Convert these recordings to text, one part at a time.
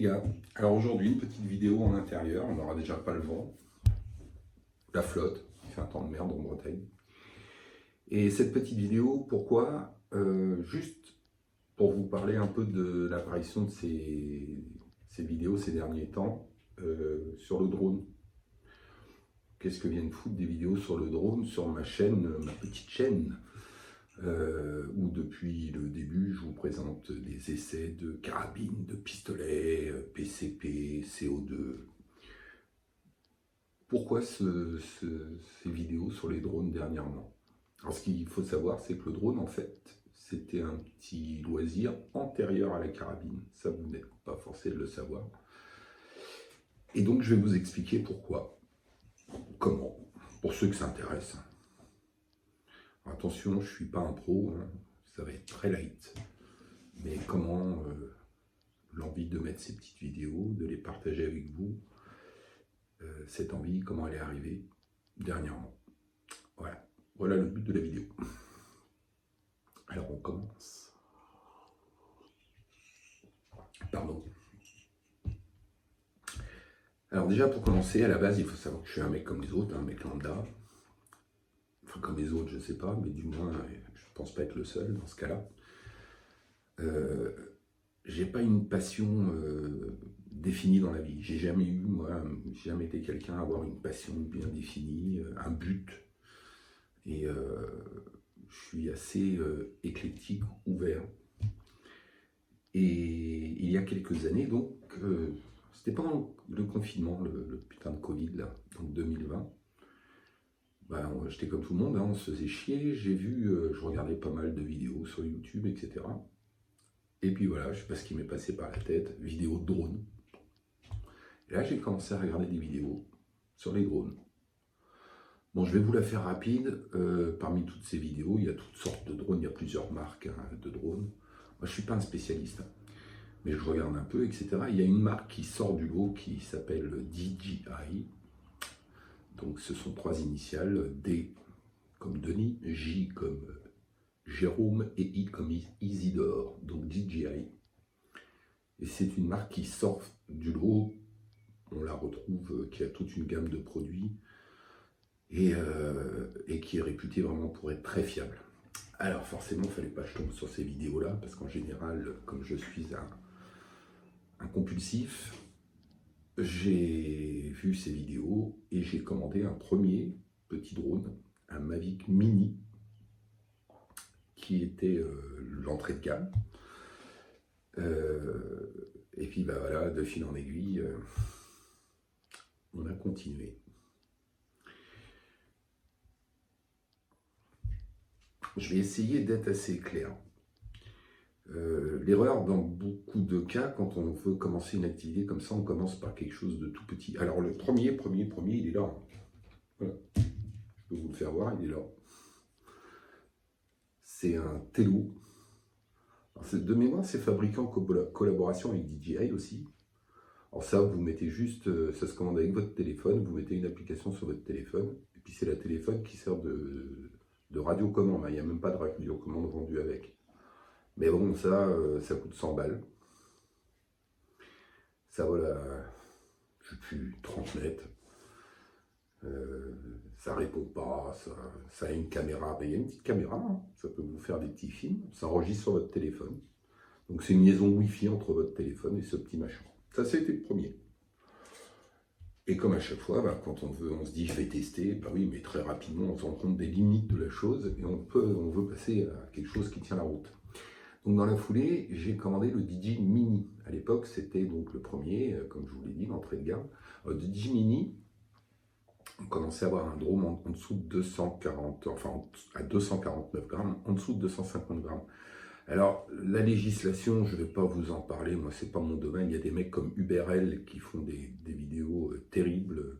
gars, alors aujourd'hui une petite vidéo en intérieur, on n'aura déjà pas le vent, la flotte, il fait un temps de merde en Bretagne. Et cette petite vidéo, pourquoi juste pour vous parler un peu de l'apparition de ces vidéos ces derniers temps sur le drone. Qu'est-ce que viennent foutre des vidéos sur le drone sur ma chaîne, ma petite chaîne où depuis le début je vous présente des essais de carabines, de pistolets, PCP, CO2. Pourquoi ces vidéos sur les drones dernièrement? Alors ce qu'il faut savoir, c'est que le drone en fait c'était un petit loisir antérieur à la carabine, ça vous n'êtes pas forcé de le savoir. Et donc je vais vous expliquer pourquoi, comment, pour ceux que ça intéresse. Attention, je ne suis pas un pro, hein, ça va être très light. Mais comment l'envie de mettre ces petites vidéos, de les partager avec vous, cette envie, comment elle est arrivée dernièrement. Voilà le but de la vidéo. Alors on commence. Pardon. Alors déjà pour commencer, à la base, il faut savoir que je suis un mec comme les autres, un mec lambda. Enfin comme les autres, je ne sais pas, mais du moins, je ne pense pas être le seul dans ce cas-là. J'ai pas une passion définie dans la vie. J'ai jamais eu, moi, j'ai jamais été quelqu'un à avoir une passion bien définie, un but. Et je suis assez éclectique, ouvert. Et il y a quelques années, donc, c'était pendant le confinement, le putain de Covid, là, donc 2020. Ben, j'étais comme tout le monde, hein, on se faisait chier. J'ai vu, je regardais pas mal de vidéos sur YouTube, etc. Et puis voilà, je ne sais pas ce qui m'est passé par la tête, vidéo de drone. Et là, j'ai commencé à regarder des vidéos sur les drones. Bon, je vais vous la faire rapide. Parmi toutes ces vidéos, il y a toutes sortes de drones, il y a plusieurs marques de drones. Moi, je ne suis pas un spécialiste, mais je regarde un peu, etc. Il y a une marque qui sort du lot qui s'appelle DJI. Donc, ce sont 3 initiales, D comme Denis, J comme Jérôme et I comme Isidore, donc DJI. Et c'est une marque qui sort du lot, on la retrouve, qui a toute une gamme de produits et qui est réputée vraiment pour être très fiable. Alors forcément, il ne fallait pas que je tombe sur ces vidéos-là, parce qu'en général, comme je suis un compulsif, j'ai vu ces vidéos et j'ai commandé un premier petit drone, un Mavic Mini, qui était l'entrée de gamme. Et puis bah voilà, de fil en aiguille, on a continué. Je vais essayer d'être assez clair. L'erreur dans beaucoup de cas, quand on veut commencer une activité comme ça, on commence par quelque chose de tout petit. Alors le premier, il est là. Voilà. Je peux vous le faire voir, il est là. C'est un Tello. De mémoire, c'est fabriqué en collaboration avec DJI aussi. Alors ça, vous mettez juste, ça se commande avec votre téléphone, vous mettez une application sur votre téléphone, et puis c'est la téléphone qui sert de radiocommande. Il n'y a même pas de radiocommande vendue avec. Mais bon, ça coûte 100 balles. Ça vole à, je sais plus, 30 mètres. Ça répond pas, ça a une caméra. Il y a une petite caméra, hein. Ça peut vous faire des petits films. Ça enregistre sur votre téléphone. Donc c'est une liaison Wi-Fi entre votre téléphone et ce petit machin. Ça, c'était le premier. Et comme à chaque fois, bah, quand on se dit je vais tester, bah oui, mais très rapidement on se rend compte des limites de la chose et on veut passer à quelque chose qui tient la route. Donc dans la foulée, j'ai commandé le DJI Mini. À l'époque, c'était donc le premier, comme je vous l'ai dit, l'entrée de gamme. Le DJI Mini, on commençait à avoir un drone en dessous de 240, enfin à 249 grammes, en dessous de 250 grammes. Alors, la législation, je ne vais pas vous en parler, moi, c'est pas mon domaine. Il y a des mecs comme UberL qui font des vidéos terribles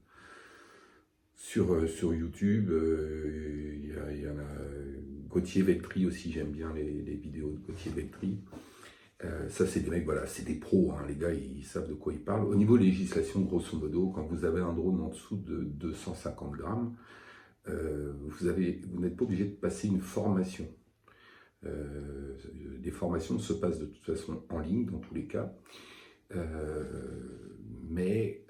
sur YouTube. Il y en a Gauthier Veltri aussi, j'aime bien les vidéos de Gauthier Veltri. Ça, c'est des mecs, voilà, c'est des pros, hein, les gars, ils savent de quoi ils parlent. Au niveau législation, grosso modo, quand vous avez un drone en dessous de 250 grammes, vous n'êtes pas obligé de passer une formation. Les formations se passent de toute façon en ligne dans tous les cas. Mais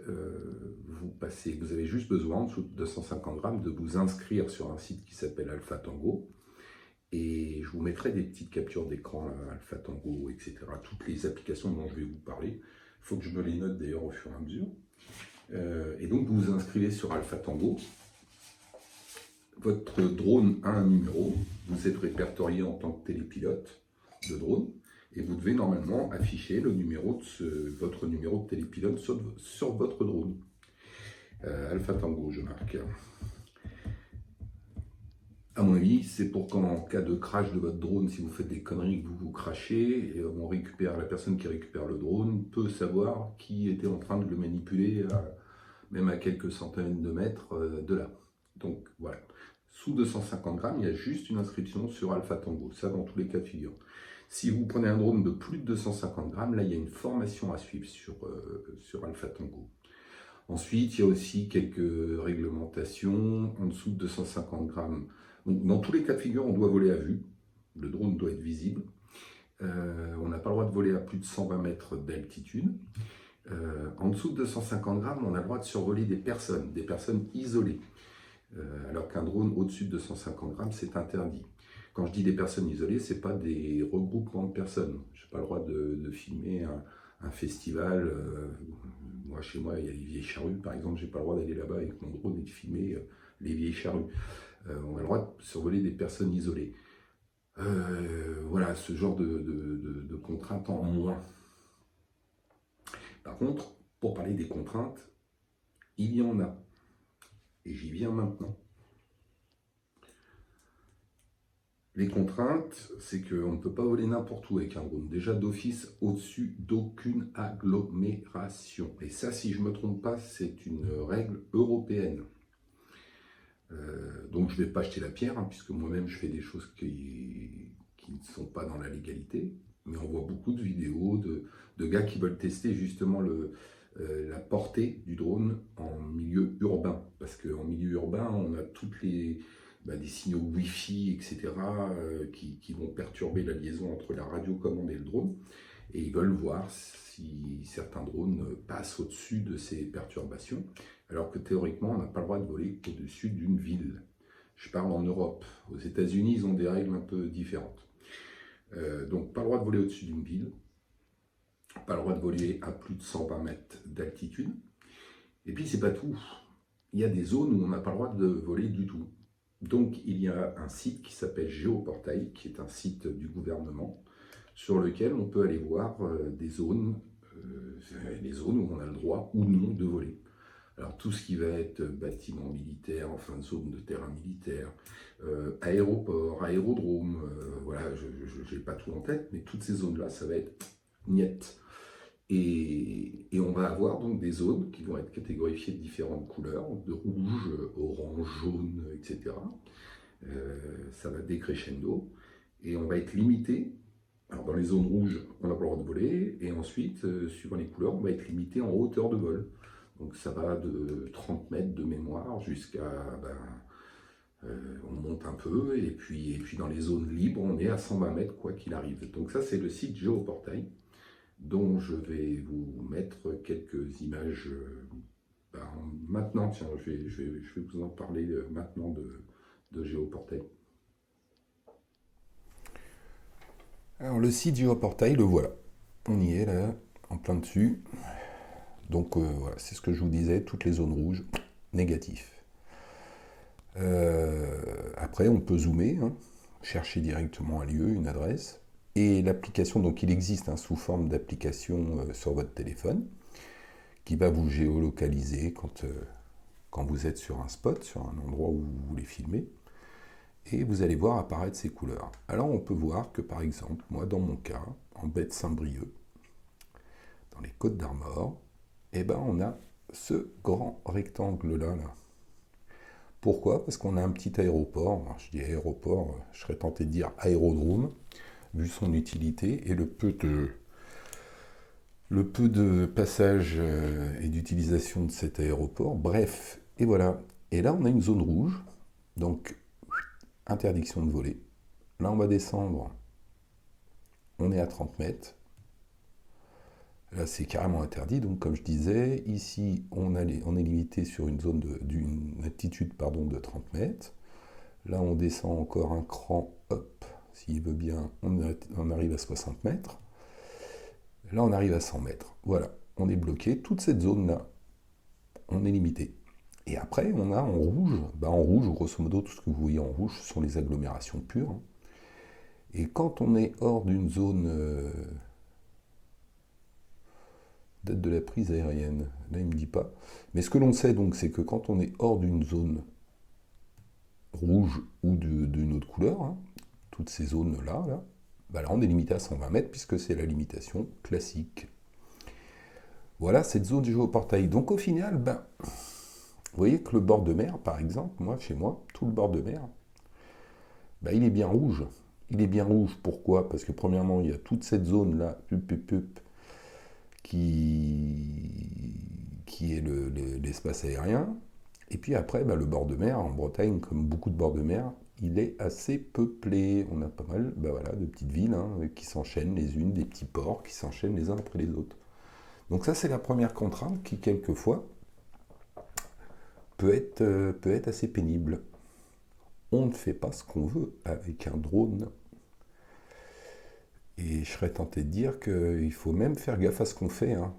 vous avez juste besoin, en dessous de 250 grammes, de vous inscrire sur un site qui s'appelle Alpha Tango. Et je vous mettrai des petites captures d'écran, Alpha Tango, etc. Toutes les applications dont je vais vous parler. Il faut que je me les note d'ailleurs au fur et à mesure. Et donc vous vous inscrivez sur Alpha Tango. Votre drone a un numéro. Vous êtes répertorié en tant que télépilote de drone. Et vous devez normalement afficher le numéro votre numéro de télépilote sur votre drone. Alpha Tango, je marque. À mon avis, c'est pour qu'en cas de crash de votre drone, si vous faites des conneries, que vous crashez, et la personne qui récupère le drone peut savoir qui était en train de le manipuler, même à quelques centaines de mètres de là. Donc voilà. Sous 250 grammes, il y a juste une inscription sur Alpha Tango, ça dans tous les cas de figure. Si vous prenez un drone de plus de 250 grammes, là il y a une formation à suivre sur Alpha Tango. Ensuite, il y a aussi quelques réglementations en dessous de 250 grammes. Donc, dans tous les cas de figure, on doit voler à vue. Le drone doit être visible. On n'a pas le droit de voler à plus de 120 mètres d'altitude. En dessous de 250 grammes, on a le droit de survoler des personnes isolées. Alors qu'un drone au-dessus de 250 grammes, c'est interdit. Quand je dis des personnes isolées, ce n'est pas des regroupements de personnes. Je n'ai pas le droit de filmer un festival. Moi, chez moi, il y a les vieilles charrues, par exemple. Je n'ai pas le droit d'aller là-bas avec mon drone et de filmer les vieilles charrues. On a le droit de survoler des personnes isolées. Voilà, ce genre de contraintes en moins. Par contre, pour parler des contraintes, il y en a. Et j'y viens maintenant. Les contraintes, c'est qu'on ne peut pas voler n'importe où avec un drone. Déjà d'office, au-dessus d'aucune agglomération. Et ça, si je ne me trompe pas, c'est une règle européenne. Donc je ne vais pas jeter la pierre, puisque moi-même je fais des choses qui ne sont pas dans la légalité. Mais on voit beaucoup de vidéos de gars qui veulent tester justement la portée du drone en milieu urbain. Parce qu'en milieu urbain, on a toutes des signaux Wi-Fi, etc., qui vont perturber la liaison entre la radiocommande et le drone. Et ils veulent voir si certains drones passent au-dessus de ces perturbations, alors que théoriquement, on n'a pas le droit de voler au-dessus d'une ville. Je parle en Europe. Aux États-Unis, ils ont des règles un peu différentes. Donc, pas le droit de voler au-dessus d'une ville, pas le droit de voler à plus de 120 mètres d'altitude. Et puis, c'est pas tout. Il y a des zones où on n'a pas le droit de voler du tout. Donc, il y a un site qui s'appelle Géoportail, qui est un site du gouvernement, sur lequel on peut aller voir les zones où on a le droit ou non de voler. Alors tout ce qui va être bâtiment militaire, enfin zone de terrain militaire, aéroport, aérodrome, voilà, je n'ai pas tout en tête, mais toutes ces zones-là, ça va être niet. Et on va avoir donc des zones qui vont être catégorifiées de différentes couleurs, de rouge, orange, jaune, etc. Ça va décrescendo, et on va être limité. Alors dans les zones rouges, on n'a pas le droit de voler, et ensuite, suivant les couleurs, on va être limité en hauteur de vol. Donc ça va de 30 mètres de mémoire jusqu'à... on monte un peu, et puis dans les zones libres, on est à 120 mètres quoi qu'il arrive. Donc ça, c'est le site Géoportail, dont je vais vous mettre quelques images maintenant. Tiens, je vais vous en parler maintenant de Géoportail. Alors le site Géoportail, le voilà. On y est là, en plein dessus. Donc voilà, c'est ce que je vous disais, toutes les zones rouges, négatif. Après, on peut zoomer, chercher directement un lieu, une adresse. Et l'application, donc il existe sous forme d'application sur votre téléphone, qui va vous géolocaliser quand vous êtes sur un spot, sur un endroit où vous voulez filmer. Et vous allez voir apparaître ces couleurs. Alors on peut voir que par exemple, moi dans mon cas, en baie de Saint-Brieuc, dans les Côtes d'Armor, on a ce grand rectangle-là. Pourquoi ? Parce qu'on a un petit aéroport. Alors, je dis aéroport, je serais tenté de dire aérodrome, vu son utilité et le peu de passage et d'utilisation de cet aéroport. Bref, et voilà. Et là, on a une zone rouge, donc interdiction de voler. Là, on va descendre. On est à 30 mètres. Là, c'est carrément interdit. Donc, comme je disais, ici, on est limité sur une zone d'une altitude pardon, de 30 mètres. Là, on descend encore un cran. Hop, s'il veut bien, on arrive à 60 mètres. Là, on arrive à 100 mètres. Voilà, on est bloqué. Toute cette zone-là, on est limité. Et après, on a en rouge, en rouge, grosso modo, tout ce que vous voyez en rouge, ce sont les agglomérations pures, hein. Et quand on est hors d'une zone date de la prise aérienne, là il ne me dit pas. Mais ce que l'on sait donc, c'est que quand on est hors d'une zone rouge ou d'une autre couleur, hein, toutes ces zones-là, là, on est limité à 120 mètres puisque c'est la limitation classique. Voilà cette zone géoportail. Donc au final, vous voyez que le bord de mer, par exemple, chez moi, tout le bord de mer, il est bien rouge. Il est bien rouge, pourquoi? Parce que premièrement, il y a toute cette zone-là, qui est l'espace aérien. Et puis après, le bord de mer, en Bretagne, comme beaucoup de bords de mer, il est assez peuplé. On a pas mal de petites villes qui s'enchaînent les unes, des petits ports qui s'enchaînent les uns après les autres. Donc ça, c'est la première contrainte qui, quelquefois, peut être assez pénible. On ne fait pas ce qu'on veut avec un drone. Et je serais tenté de dire qu'il faut même faire gaffe à ce qu'on fait, hein.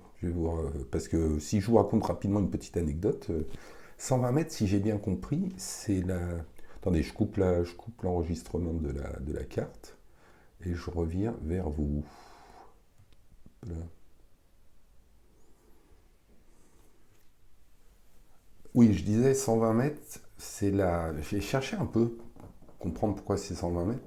Parce que si je vous raconte rapidement une petite anecdote, 120 mètres, si j'ai bien compris, c'est la... Attendez, je coupe l'enregistrement de la carte et je reviens vers vous. Là. Oui, je disais 120 mètres, c'est la... J'ai cherché un peu, comprendre pourquoi c'est 120 mètres,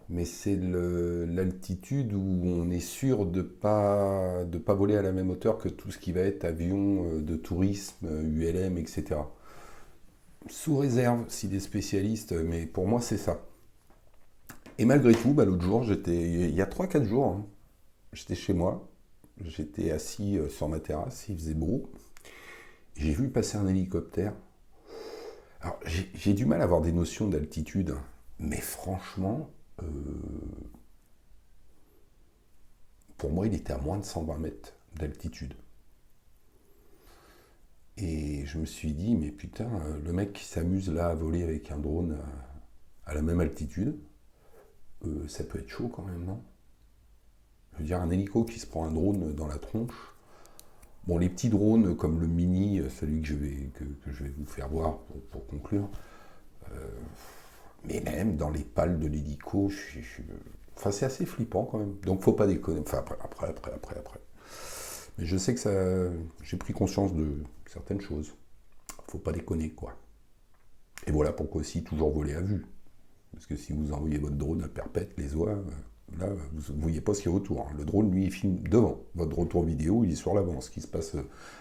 mais c'est l'altitude où on est sûr de pas voler à la même hauteur que tout ce qui va être avion de tourisme, ULM, etc. Sous réserve, si des spécialistes, mais pour moi c'est ça. Et malgré tout, l'autre jour, il y a 3-4 jours, hein, j'étais chez moi, j'étais assis sur ma terrasse, il faisait beau, j'ai vu passer un hélicoptère. Alors j'ai du mal à avoir des notions d'altitude, hein, mais franchement, pour moi, il était à moins de 120 mètres d'altitude. Et je me suis dit, mais putain, le mec qui s'amuse là à voler avec un drone à la même altitude, ça peut être chaud quand même, non? Je veux dire, un hélico qui se prend un drone dans la tronche. Bon, les petits drones comme le Mini, celui que je vais vous faire voir pour conclure, mais même dans les pales de l'hélico, enfin, c'est assez flippant quand même. Donc, faut pas déconner. Enfin, après. Mais je sais que j'ai pris conscience de certaines choses. Faut pas déconner, quoi. Et voilà pourquoi aussi toujours voler à vue. Parce que si vous envoyez votre drone à perpète, les oies, là, vous ne voyez pas ce qu'il y a autour, hein. Le drone, lui, il filme devant. Votre retour vidéo, il est sur l'avant. Ce qui se passe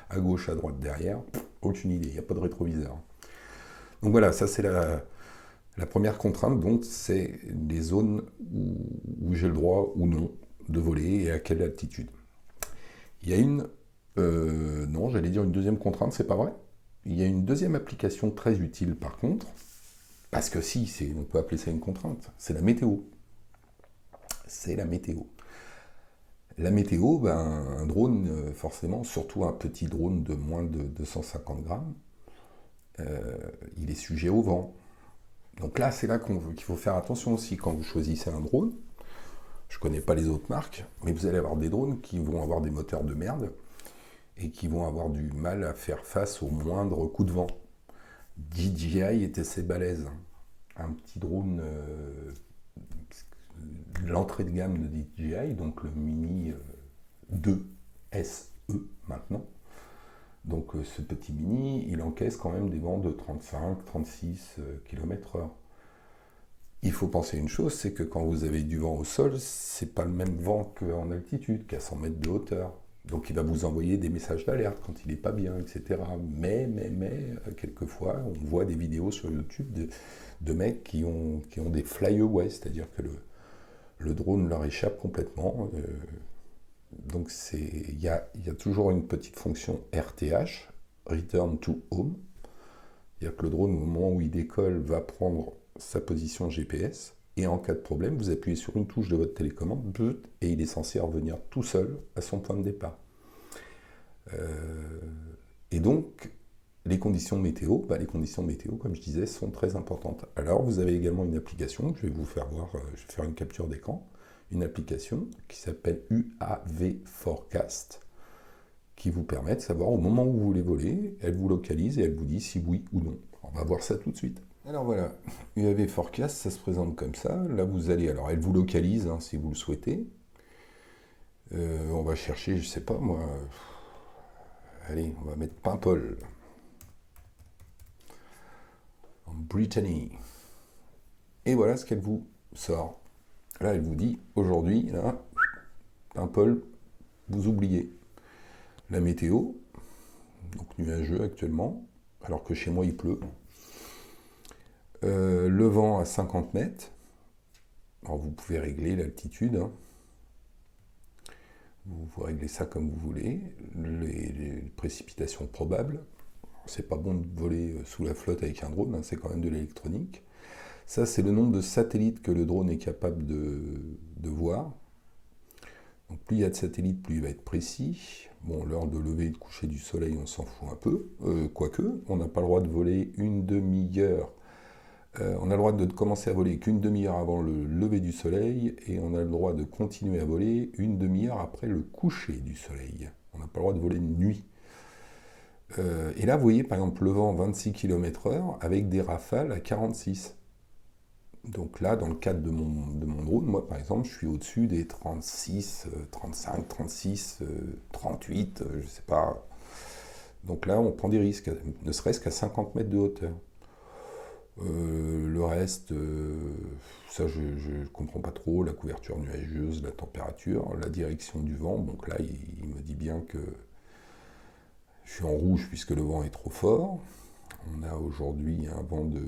à gauche, à droite, derrière, aucune idée. Il n'y a pas de rétroviseur. Donc voilà, ça c'est la première contrainte. Donc c'est les zones où j'ai le droit ou non de voler et à quelle altitude. Il y a non, j'allais dire une deuxième contrainte, c'est pas vrai. Il y a une deuxième application très utile par contre, parce que on peut appeler ça une contrainte, c'est la météo. C'est la météo. La météo, un drone, forcément, surtout un petit drone de moins de 250 grammes, il est sujet au vent. Donc là, c'est là qu'il faut faire attention aussi quand vous choisissez un drone. Je ne connais pas les autres marques, mais vous allez avoir des drones qui vont avoir des moteurs de merde et qui vont avoir du mal à faire face au moindre coup de vent. DJI est assez balèze. Un petit drone, l'entrée de gamme de DJI, donc le Mini 2 SE maintenant. Donc ce petit Mini, il encaisse quand même des vents de 35-36 km/h. Il faut penser une chose, c'est que quand vous avez du vent au sol, c'est pas le même vent qu'en altitude, qu'à 100 mètres de hauteur. Donc il va vous envoyer des messages d'alerte quand il n'est pas bien, etc. Mais, quelquefois, on voit des vidéos sur YouTube de mecs qui ont des flyaway, c'est-à-dire que le drone leur échappe complètement. Donc il y a toujours une petite fonction RTH, Return to Home. C'est-à-dire que le drone, au moment où il décolle, va prendre sa position GPS, et en cas de problème, vous appuyez sur une touche de votre télécommande, et il est censé revenir tout seul à son point de départ. Et donc, les conditions météo, comme je disais, sont très importantes. Alors, vous avez également une application, que je vais vous faire voir, je vais faire une capture d'écran, une application qui s'appelle UAV Forecast, qui vous permet de savoir au moment où vous voulez voler, elle vous localise et elle vous dit si oui ou non. On va voir ça tout de suite. Alors voilà, UAV Forecast, ça se présente comme ça. Là, vous allez, alors elle vous localise si vous le souhaitez. On va chercher, je sais pas moi. Allez, on va mettre Paimpol. En Brittany. Et voilà ce qu'elle vous sort. Là, elle vous dit, aujourd'hui, là, Paimpol, vous oubliez. La météo, donc nuageux actuellement, alors que chez moi il pleut. Le vent à 50 mètres. Alors vous pouvez régler l'altitude. Vous réglez ça comme vous voulez. Les précipitations probables. C'est pas bon de voler sous la flotte avec un drone, c'est quand même de l'électronique. Ça, c'est le nombre de satellites que le drone est capable de voir. Donc plus il y a de satellites, plus il va être précis. Bon, l'heure de lever et de coucher du soleil, on s'en fout un peu. Quoique, on n'a pas le droit de voler une demi-heure. On a le droit de commencer à voler qu'une demi-heure avant le lever du soleil, et on a le droit de continuer à voler une demi-heure après le coucher du soleil. On n'a pas le droit de voler de nuit. Et là, vous voyez, par exemple, le vent 26 km/h avec des rafales à 46. Donc là, dans le cadre de mon drone, moi, par exemple, je suis au-dessus des 36, 35, 36, 38, je sais pas. Donc là, on prend des risques, ne serait-ce qu'à 50 mètres de hauteur. Le reste, ça je ne comprends pas trop, la couverture nuageuse, la température, la direction du vent. Donc là, il me dit bien que je suis en rouge puisque le vent est trop fort. On a aujourd'hui un vent de...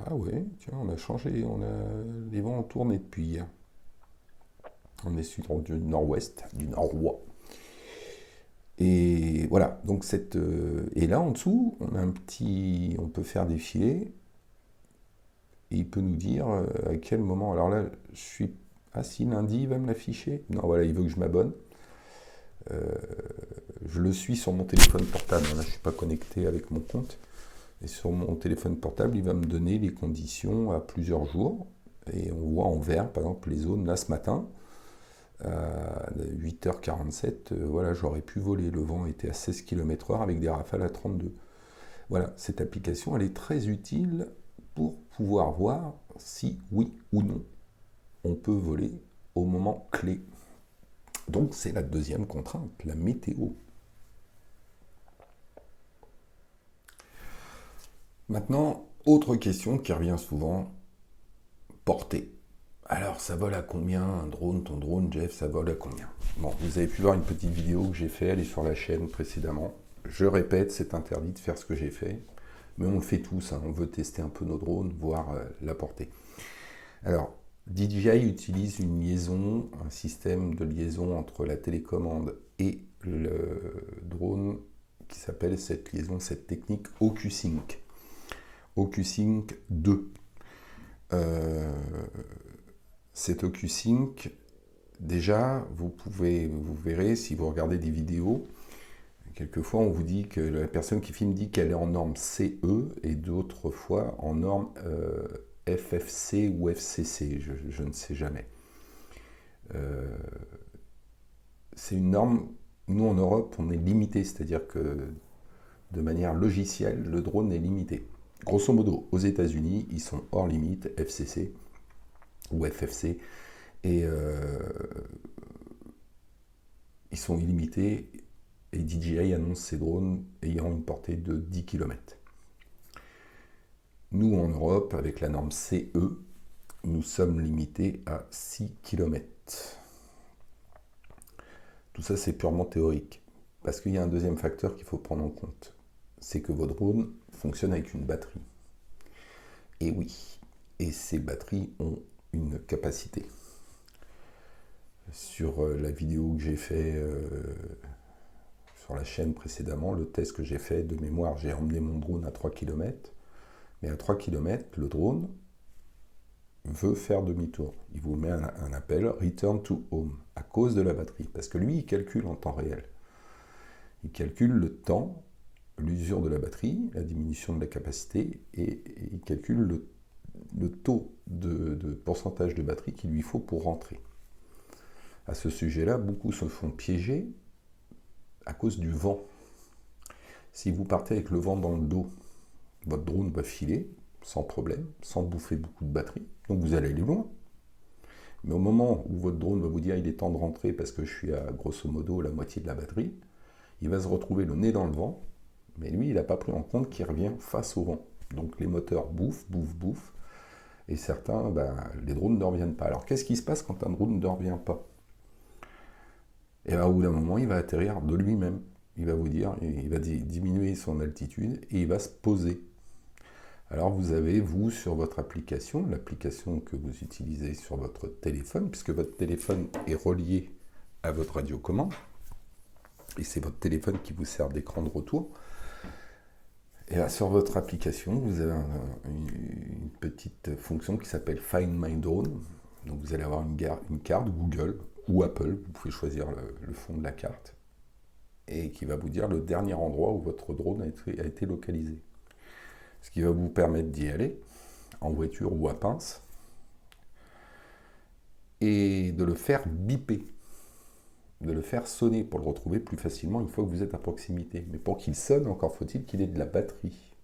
Ah ouais, tiens, on a changé, les vents ont tourné depuis. On est sur du nord-ouest, du nord-ouest. Et voilà, donc et là en dessous, on peut faire défiler, et il peut nous dire à quel moment. Alors là, si lundi, il va me l'afficher. Non, voilà, il veut que je m'abonne. Je le suis sur mon téléphone portable. Là, je ne suis pas connecté avec mon compte. Et sur mon téléphone portable, il va me donner les conditions à plusieurs jours. Et on voit en vert, par exemple, les zones. Là, ce matin, à 8h47, voilà, j'aurais pu voler. Le vent était à 16 km/h avec des rafales à 32. Voilà, cette application, elle est très utile pour pouvoir voir si, oui ou non, on peut voler au moment clé. Donc, c'est la deuxième contrainte, la météo. Maintenant, autre question qui revient souvent, portée. Alors, ça vole à combien un drone, ton drone, Jeff, ça vole à combien? Bon, vous avez pu voir une petite vidéo que j'ai faite, elle est sur la chaîne précédemment. Je répète, c'est interdit de faire ce que j'ai fait, mais on le fait tous, on veut tester un peu nos drones, voir la portée. Alors, DJI utilise une liaison, un système de liaison entre la télécommande et le drone qui s'appelle cette liaison, cette technique OcuSync. OcuSync 2. Cet OcuSync, déjà, vous verrez si vous regardez des vidéos, quelquefois on vous dit que la personne qui filme dit qu'elle est en norme CE et d'autres fois en norme FFC ou FCC, je ne sais jamais. C'est une norme, nous en Europe on est limité, c'est-à-dire que de manière logicielle, le drone est limité. Grosso modo, aux États-Unis, ils sont hors limite, FCC ou FFC, et ils sont illimités, et DJI annonce ces drones ayant une portée de 10 km. Nous, en Europe, avec la norme CE, nous sommes limités à 6 km. Tout ça, c'est purement théorique, parce qu'il y a un deuxième facteur qu'il faut prendre en compte, c'est que vos drones fonctionnent avec une batterie. Et oui, et ces batteries ont une capacité. Sur la vidéo que j'ai fait sur la chaîne précédemment, le test que j'ai fait de mémoire, j'ai emmené mon drone à 3 km, mais à 3 km, le drone veut faire demi-tour. Il vous met un appel « Return to home » à cause de la batterie, parce que lui, il calcule en temps réel. Il calcule le temps, l'usure de la batterie, la diminution de la capacité, et il calcule le taux de pourcentage de batterie qu'il lui faut pour rentrer. À ce sujet-là, beaucoup se font piéger à cause du vent. Si vous partez avec le vent dans le dos, votre drone va filer sans problème, sans bouffer beaucoup de batterie, donc vous allez aller loin. Mais au moment où votre drone va vous dire il est temps de rentrer parce que je suis à grosso modo la moitié de la batterie, il va se retrouver le nez dans le vent, mais lui il n'a pas pris en compte qu'il revient face au vent. Donc les moteurs bouffent, et certains, les drones ne reviennent pas. Alors qu'est-ce qui se passe quand un drone ne revient pas? Et au bout d'un moment, il va atterrir de lui-même. Il va vous dire, il va diminuer son altitude et il va se poser. Alors vous avez, vous, sur votre application, l'application que vous utilisez sur votre téléphone, puisque votre téléphone est relié à votre radiocommande, et c'est votre téléphone qui vous sert d'écran de retour. Et là, sur votre application, vous avez une petite fonction qui s'appelle Find My Drone. Donc vous allez avoir une carte Google ou Apple, vous pouvez choisir le fond de la carte, et qui va vous dire le dernier endroit où votre drone a été localisé. Ce qui va vous permettre d'y aller, en voiture ou à pince, et de le faire biper, de le faire sonner pour le retrouver plus facilement une fois que vous êtes à proximité. Mais pour qu'il sonne, encore faut-il qu'il ait de la batterie.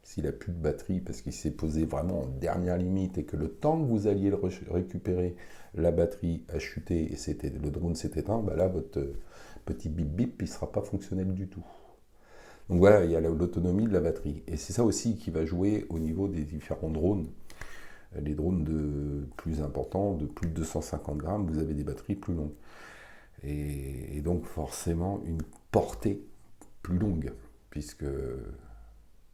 S'il n'a plus de batterie parce qu'il s'est posé vraiment en dernière limite et que le temps que vous alliez le récupérer, la batterie a chuté et le drone s'est éteint, là votre petit bip bip il ne sera pas fonctionnel du tout. Donc voilà, il y a l'autonomie de la batterie. Et c'est ça aussi qui va jouer au niveau des différents drones. Les drones plus importants, de plus de 250 grammes, vous avez des batteries plus longues. Et donc forcément une portée plus longue, puisque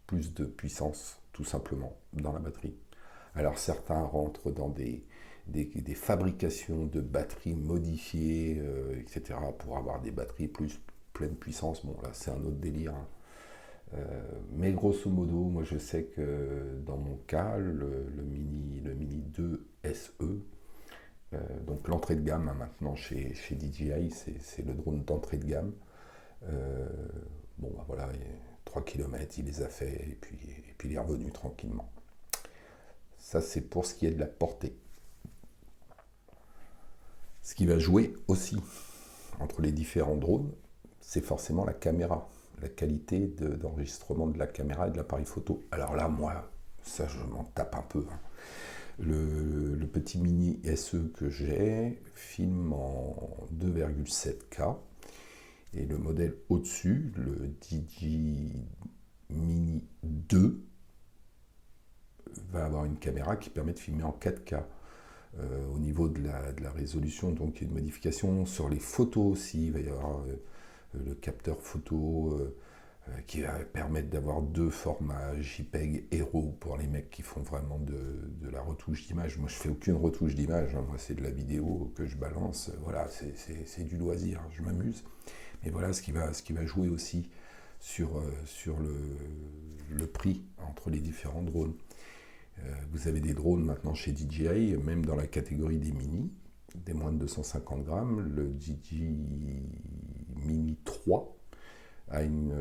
plus de puissance, tout simplement, dans la batterie. Alors certains rentrent dans des fabrications de batteries modifiées, etc., pour avoir des batteries plus pleine puissance. Bon, là, c'est un autre délire. Mais grosso modo, moi, je sais que dans mon cas, le Mini 2 SE, donc l'entrée de gamme maintenant chez DJI, c'est le drone d'entrée de gamme. Voilà, 3 km, il les a fait et puis il est revenu tranquillement. Ça, c'est pour ce qui est de la portée. Ce qui va jouer aussi entre les différents drones, c'est forcément la caméra, la qualité d'enregistrement de la caméra et de l'appareil photo. Alors là, moi, ça, je m'en tape un peu. Le petit Mini SE que j'ai filme en 2,7K. Et le modèle au-dessus, le DJI Mini 2, va avoir une caméra qui permet de filmer en 4K. Au niveau de la résolution, donc il y a une modification sur les photos aussi. Il va y avoir le capteur photo qui va permettre d'avoir 2 formats JPEG Hero pour les mecs qui font vraiment de la retouche d'image. Moi, je fais aucune retouche d'image. Moi, c'est de la vidéo que je balance. Voilà, c'est du loisir. Je m'amuse. Mais voilà ce qui va jouer aussi sur le prix entre les différents drones. Vous avez des drones maintenant chez DJI, même dans la catégorie des mini, des moins de 250 grammes. Le DJI Mini 3 a une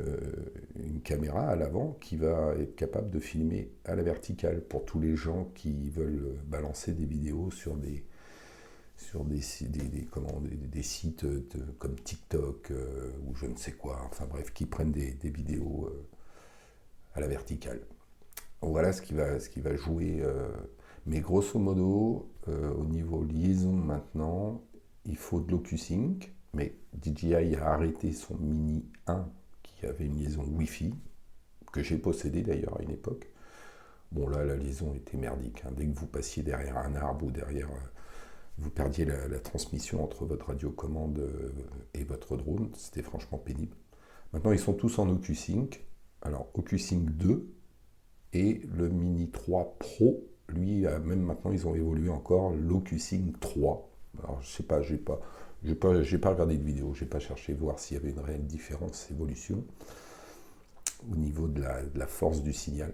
caméra à l'avant qui va être capable de filmer à la verticale pour tous les gens qui veulent balancer des vidéos sur des sites comme TikTok ou je ne sais quoi, enfin bref, qui prennent des vidéos à la verticale. Voilà ce qui va jouer. Mais grosso modo, au niveau liaison maintenant, il faut de l'OcuSync, mais DJI a arrêté son Mini 1 qui avait une liaison Wi-Fi, que j'ai possédé d'ailleurs à une époque. Bon là, la liaison était merdique. Dès que vous passiez derrière un arbre ou derrière... vous perdiez la transmission entre votre radiocommande et votre drone, c'était franchement pénible. Maintenant, ils sont tous en OcuSync. Alors, OcuSync 2 et le Mini 3 Pro, lui, même maintenant, ils ont évolué encore l'OcuSync 3. Alors, je sais pas, j'ai pas regardé de vidéo, j'ai pas cherché voir s'il y avait une réelle différence, évolution au niveau de la force du signal.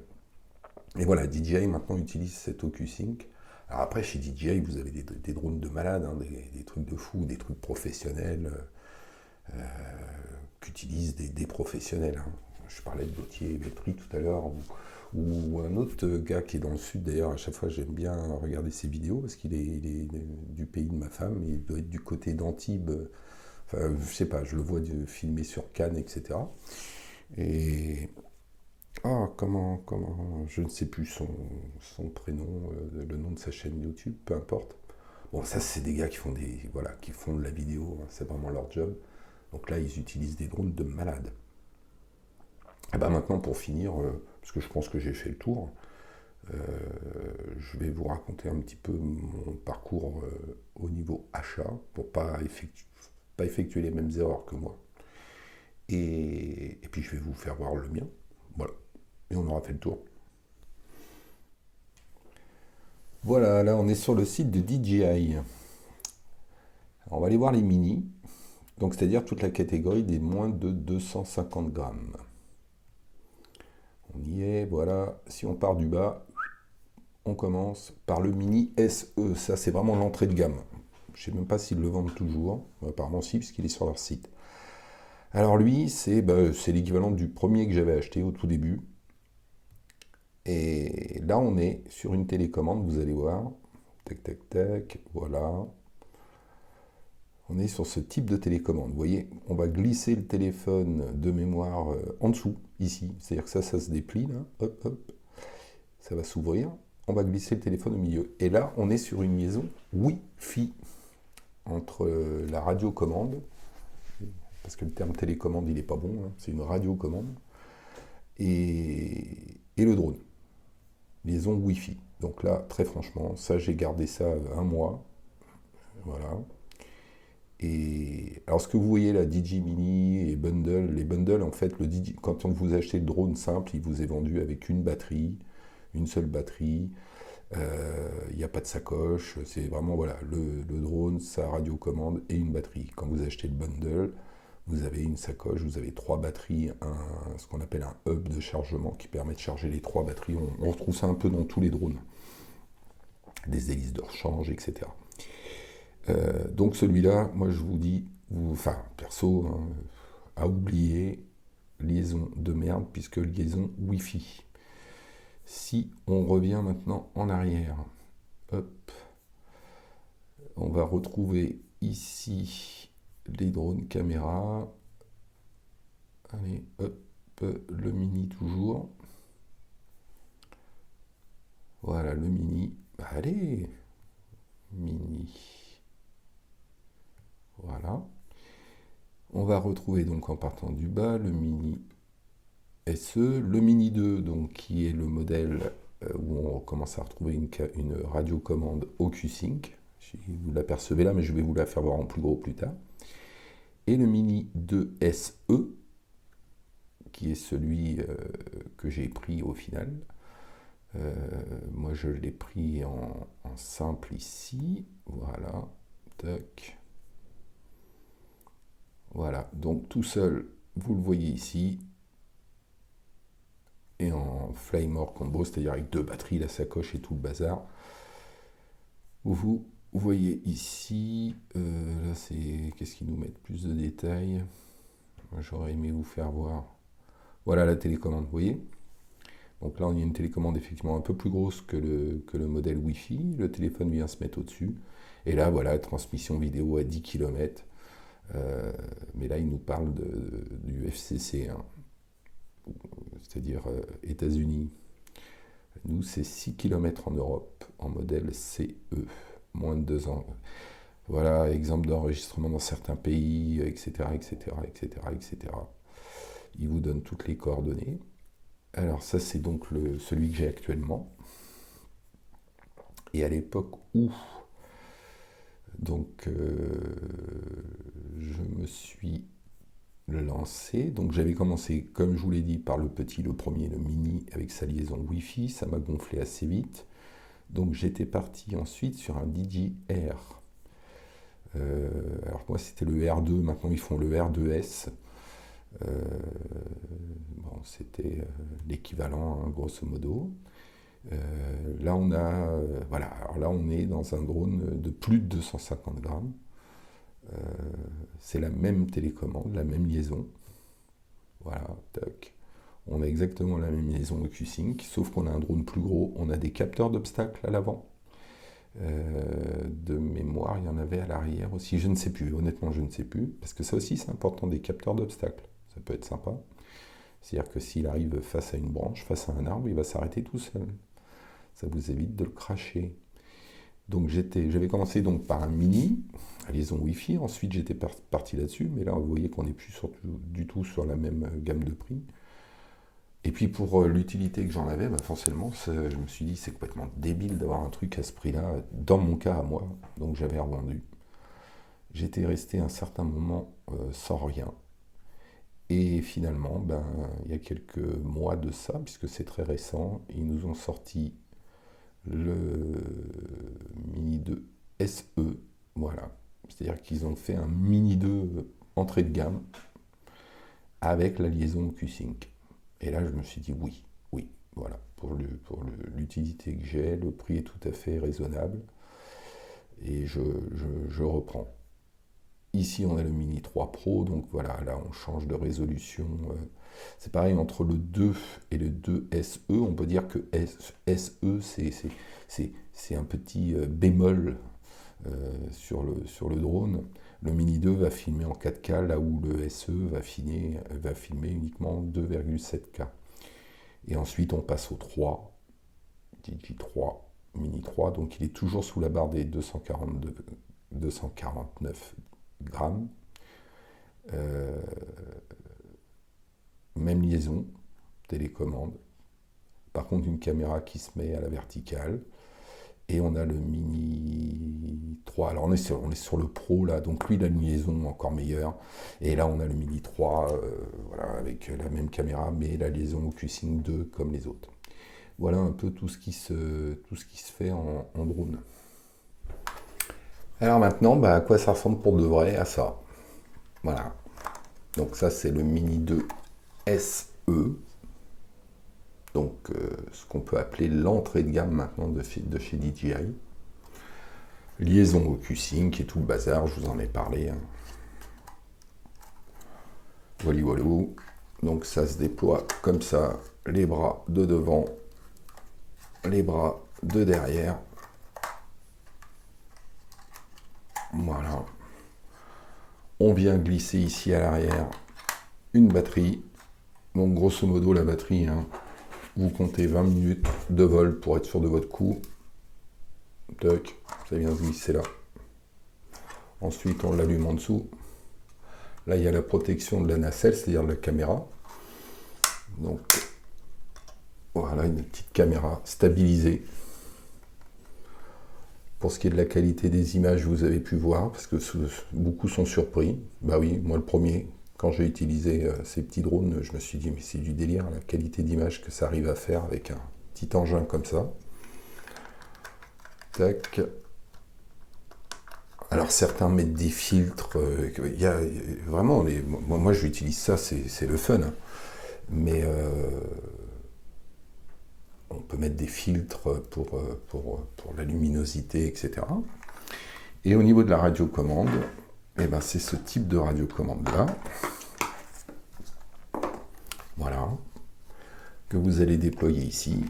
Et voilà, DJI maintenant utilise cet OcuSync. Alors après, chez DJI, vous avez des drones de malades, des trucs de fou, des trucs professionnels qu'utilisent des professionnels. Hein. Je parlais de Gauthier-Veltri tout à l'heure, ou un autre gars qui est dans le sud, d'ailleurs, à chaque fois j'aime bien regarder ses vidéos, parce qu'il est du pays de ma femme, il doit être du côté d'Antibes, enfin je sais pas, je le vois filmer sur Cannes, etc. Et... Ah, je ne sais plus son prénom, le nom de sa chaîne YouTube, peu importe. Bon, ça, c'est des gars qui font de la vidéo, hein, c'est vraiment leur job. Donc là, ils utilisent des drones de malades. Et ben maintenant, pour finir, parce que je pense que j'ai fait le tour, je vais vous raconter un petit peu mon parcours au niveau achat, pour pas effectuer les mêmes erreurs que moi. Et puis, je vais vous faire voir le mien. Voilà. Et on aura fait le tour. Voilà, là on est sur le site de DJI. Alors, on va aller voir les mini, donc c'est-à-dire toute la catégorie des moins de 250 grammes. On y est, voilà. Si on part du bas, on commence par le mini SE. Ça, c'est vraiment l'entrée de gamme. Je ne sais même pas s'ils le vendent toujours. Apparemment si, puisqu'il est sur leur site. Alors lui, c'est l'équivalent du premier que j'avais acheté au tout début. Et là, on est sur une télécommande, vous allez voir. Tac, tac, tac, voilà. On est sur ce type de télécommande. Vous voyez, on va glisser le téléphone de mémoire en dessous, ici. C'est-à-dire que ça se déplie, là. Hop, hop. Ça va s'ouvrir. On va glisser le téléphone au milieu. Et là, on est sur une liaison Wi-Fi entre la radiocommande, parce que le terme télécommande, il n'est pas bon, hein, c'est une radiocommande, et le drone. Liaison Wi-Fi. Donc là, très franchement, ça, j'ai gardé ça un mois. Voilà. Et alors, ce que vous voyez là, DJI Mini et Bundle, les bundles, en fait, quand vous achetez le drone simple, il vous est vendu avec une batterie, une seule batterie. Il n'y a pas de sacoche. C'est vraiment, voilà, le drone, sa radiocommande et une batterie. Quand vous achetez le bundle, vous avez une sacoche, vous avez 3 batteries, ce qu'on appelle un hub de chargement qui permet de charger les 3 batteries. On retrouve ça un peu dans tous les drones. Des hélices de rechange, etc. Donc celui-là, moi je vous dis, perso, hein, à oublier, liaison de merde, puisque liaison Wi-Fi. Si on revient maintenant en arrière, hop, on va retrouver ici les drones caméra. Allez, hop, le mini toujours. Voilà, le mini. Allez, mini. Voilà. On va retrouver donc en partant du bas le mini SE, le mini 2, donc qui est le modèle où on commence à retrouver une radiocommande au Q-Sync. Vous l'apercevez là, mais je vais vous la faire voir en plus gros plus tard. Et le mini 2 SE, qui est celui que j'ai pris au final. Moi je l'ai pris en simple ici. Voilà. Tac. Voilà. Donc tout seul, vous le voyez ici. Et en Flymore combo, c'est-à-dire avec 2 batteries, la sacoche et tout le bazar. Vous voyez ici, là c'est, qu'est-ce qu'ils nous mettent plus de détails. J'aurais aimé vous faire voir. Voilà la télécommande, vous voyez. Donc là on a une télécommande effectivement un peu plus grosse que le modèle Wi-Fi. Le téléphone vient se mettre au-dessus. Et là voilà, transmission vidéo à 10 km. Mais là il nous parle du FCC, hein. C'est-à-dire États-Unis. Nous, c'est 6 km en Europe, en modèle CE, moins de 2 ans. Voilà, exemple d'enregistrement dans certains pays, etc., etc., etc., etc. Il vous donne toutes les coordonnées. Alors ça, c'est donc celui que j'ai actuellement. Et à l'époque où donc je me suis lancé, donc j'avais commencé, comme je vous l'ai dit, par le premier, le mini, avec sa liaison Wi-Fi, ça m'a gonflé assez vite. Donc j'étais parti ensuite sur un DJI Air. Alors moi c'était le R2, maintenant ils font le R2S. Bon, c'était l'équivalent, hein, grosso modo. Là on a, voilà, alors là on est dans un drone de plus de 250 grammes. C'est la même télécommande, la même liaison. Voilà, tac. On a exactement la même liaison de Q-Sync, sauf qu'on a un drone plus gros. On a des capteurs d'obstacles à l'avant. De mémoire, il y en avait à l'arrière aussi. Je ne sais plus, honnêtement, je ne sais plus. Parce que ça aussi, c'est important, des capteurs d'obstacles. Ça peut être sympa. C'est-à-dire que s'il arrive face à une branche, face à un arbre, il va s'arrêter tout seul. Ça vous évite de le cracher. Donc j'avais commencé donc par un mini, à liaison Wi-Fi. Ensuite, j'étais parti là-dessus. Mais là, vous voyez qu'on n'est plus du tout sur la même gamme de prix. Et puis pour l'utilité que j'en avais, forcément, je me suis dit c'est complètement débile d'avoir un truc à ce prix-là, dans mon cas à moi, donc j'avais revendu. J'étais resté un certain moment sans rien. Et finalement, il y a quelques mois de ça, puisque c'est très récent, ils nous ont sorti le Mini 2 SE, voilà. C'est-à-dire qu'ils ont fait un Mini 2 entrée de gamme avec la liaison Q-Sync. Et là, je me suis dit oui, voilà, pour l'utilité que j'ai, le prix est tout à fait raisonnable, et je reprends. Ici, on a le Mini 3 Pro, donc voilà, là, on change de résolution. C'est pareil, entre le 2 et le 2 SE, on peut dire que SE, c'est un petit bémol sur le drone. Le Mini 2 va filmer en 4K, là où le SE va filmer uniquement 2,7K. Et ensuite, on passe au 3, Digi3, Mini 3, donc il est toujours sous la barre des 249 grammes. Même liaison, télécommande. Par contre, une caméra qui se met à la verticale. Et on a le Mini 3. Alors on est sur le Pro là, donc lui il a une liaison encore meilleure. Et là on a le Mini 3, voilà, avec la même caméra, mais la liaison au Q-Sync 2 comme les autres. Voilà un peu tout ce qui se fait en drone. Alors maintenant, à quoi ça ressemble pour de vrai? À ça. Voilà. Donc ça c'est le Mini 2 SE. Donc ce qu'on peut appeler l'entrée de gamme maintenant de chez DJI. Liaison au Q-Sync et tout le bazar, je vous en ai parlé. Voilà, voilà. Donc ça se déploie comme ça, les bras de devant, les bras de derrière. Voilà. On vient glisser ici à l'arrière une batterie. Donc grosso modo la batterie, vous comptez 20 minutes de vol pour être sûr de votre coup. Toc, ça vient se glisser là. Ensuite, on l'allume en dessous. Là, il y a la protection de la nacelle, c'est-à-dire de la caméra. Donc, voilà, une petite caméra stabilisée. Pour ce qui est de la qualité des images, vous avez pu voir, parce que beaucoup sont surpris. Bah oui, moi le premier, quand j'ai utilisé ces petits drones, je me suis dit, mais c'est du délire, la qualité d'image que ça arrive à faire avec un petit engin comme ça. Tac. Alors certains mettent des filtres, il y a vraiment, moi j'utilise ça, c'est le fun, mais on peut mettre des filtres pour la luminosité, etc. Et au niveau de la radiocommande, c'est ce type de radiocommande là. Voilà, que vous allez déployer ici.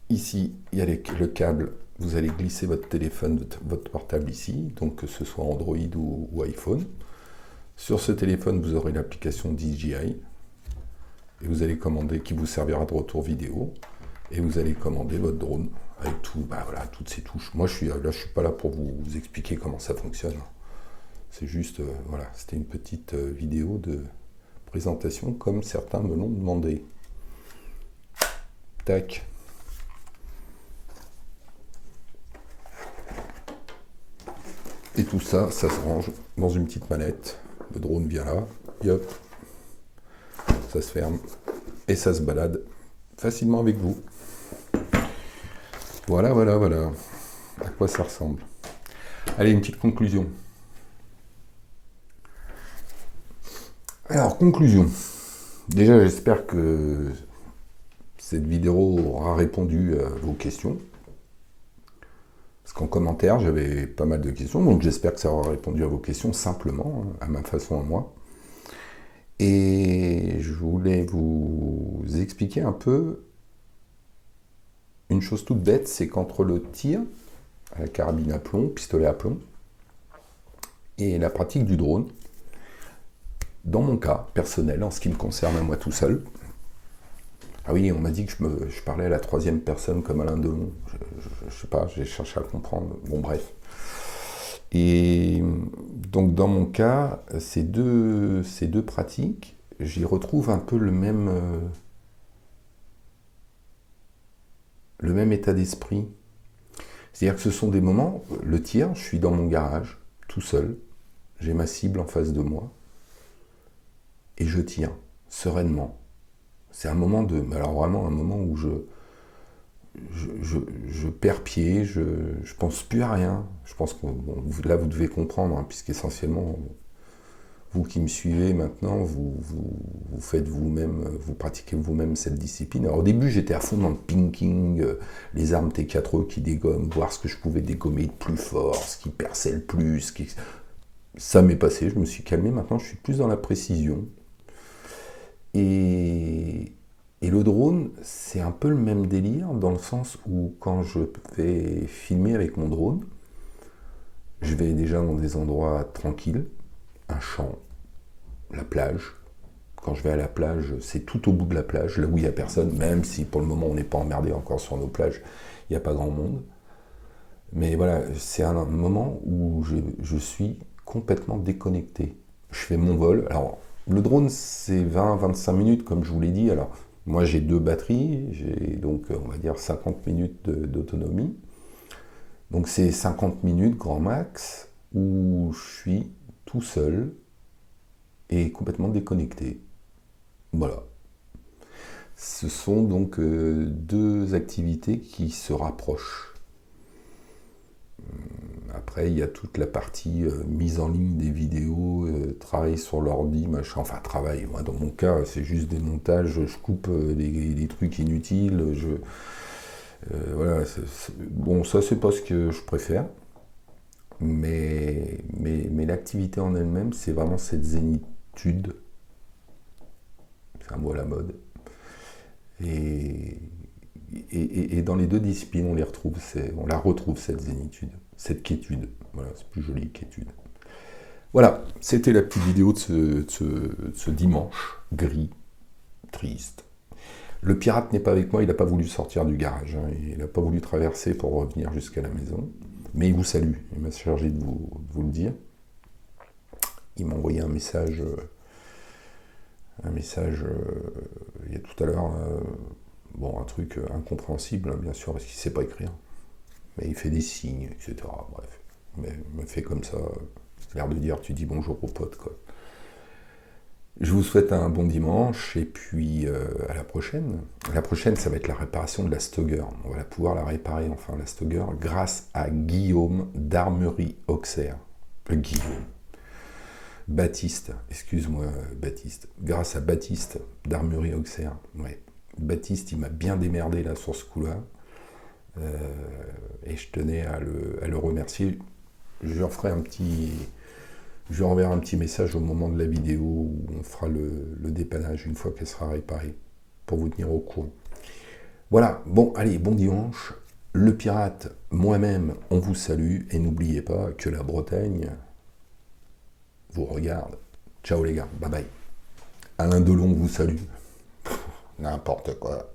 Ici, il y a le câble, vous allez glisser votre téléphone, votre portable ici, donc que ce soit Android ou iPhone. Sur ce téléphone, vous aurez l'application DJI, et vous allez commander, qui vous servira de retour vidéo, et vous allez commander votre drone avec tout, voilà, toutes ces touches. Moi, je suis pas là pour vous expliquer comment ça fonctionne. C'est juste, voilà, c'était une petite vidéo de présentation comme certains me l'ont demandé. Tac. Et tout ça, ça se range dans une petite manette. Le drone vient là, et hop, ça se ferme et ça se balade facilement avec vous. Voilà, voilà, voilà. À quoi ça ressemble. Allez, une petite conclusion. Alors, conclusion. Déjà, j'espère que cette vidéo aura répondu à vos questions. Parce qu'en commentaire, j'avais pas mal de questions, donc j'espère que ça aura répondu à vos questions simplement, à ma façon à moi. Et je voulais vous expliquer un peu une chose toute bête, c'est qu'entre le tir à la carabine à plomb, pistolet à plomb, et la pratique du drone, dans mon cas personnel, en ce qui me concerne à moi tout seul, ah oui, on m'a dit que je parlais à la troisième personne comme Alain Delon, je sais pas, j'ai cherché à comprendre, bon bref. Et donc dans mon cas, ces deux pratiques, j'y retrouve un peu le même état d'esprit. C'est-à-dire que ce sont des moments, le tir, je suis dans mon garage, tout seul, j'ai ma cible en face de moi, et je tire, sereinement. C'est un moment alors vraiment un moment où je perds pied, je pense plus à rien. Je pense que là vous devez comprendre, hein, puisqu'essentiellement, vous qui me suivez maintenant, vous faites vous-même, vous pratiquez vous-même cette discipline. Alors au début j'étais à fond dans le pinking, les armes T4E qui dégomment, voir ce que je pouvais dégommer de plus fort, ce qui perçait le plus, ça m'est passé, je me suis calmé, maintenant je suis plus dans la précision. Et le drone, c'est un peu le même délire, dans le sens où quand je vais filmer avec mon drone, je vais déjà dans des endroits tranquilles, un champ, la plage. Quand je vais à la plage, c'est tout au bout de la plage, là où il n'y a personne, même si pour le moment on n'est pas emmerdé encore sur nos plages, il n'y a pas grand monde. Mais voilà, c'est un moment où je suis complètement déconnecté. Je fais mon vol. Alors, le drone, c'est 20-25 minutes, comme je vous l'ai dit. Alors, moi, j'ai 2 batteries, j'ai donc, on va dire, 50 minutes d'autonomie. Donc, c'est 50 minutes, grand max, où je suis tout seul et complètement déconnecté. Voilà. Ce sont donc 2 activités qui se rapprochent. Après, il y a toute la partie mise en ligne des vidéos, travail sur l'ordi, machin. Enfin, travail, moi, dans mon cas, c'est juste des montages, je coupe des trucs inutiles. Voilà, bon, ça, c'est pas ce que je préfère. Mais l'activité en elle-même, c'est vraiment cette zénitude. C'est un mot à la mode. Et dans les 2 disciplines, on la retrouve, cette zénitude, cette quiétude. Voilà, c'est plus joli, quiétude. Voilà, c'était la petite vidéo de ce dimanche gris, triste. Le pirate n'est pas avec moi, il n'a pas voulu sortir du garage, hein, il n'a pas voulu traverser pour revenir jusqu'à la maison. Mais il vous salue, il m'a chargé de vous le dire. Il m'a envoyé un message il y a tout à l'heure. Bon, un truc incompréhensible, hein, bien sûr, parce qu'il ne sait pas écrire. Mais il fait des signes, etc. Bref, mais il me fait comme ça, l'air de dire, tu dis bonjour aux potes, quoi. Je vous souhaite un bon dimanche, et puis à la prochaine. La prochaine, ça va être la réparation de la Stoger. On va pouvoir la réparer, enfin, la Stoger, grâce à Guillaume d'Armurerie Auxerre. Guillaume. Baptiste, excuse-moi, Baptiste. Grâce à Baptiste d'Armurerie Auxerre, ouais. Baptiste, il m'a bien démerdé là sur ce coup-là, et je tenais à le remercier. Je lui enverrai un petit message au moment de la vidéo où on fera le dépannage une fois qu'elle sera réparée, pour vous tenir au courant. Voilà, bon, allez, bon dimanche. Le pirate, moi-même, on vous salue, et n'oubliez pas que la Bretagne vous regarde. Ciao les gars, bye bye. Alain Delon vous salue. N'importe quoi.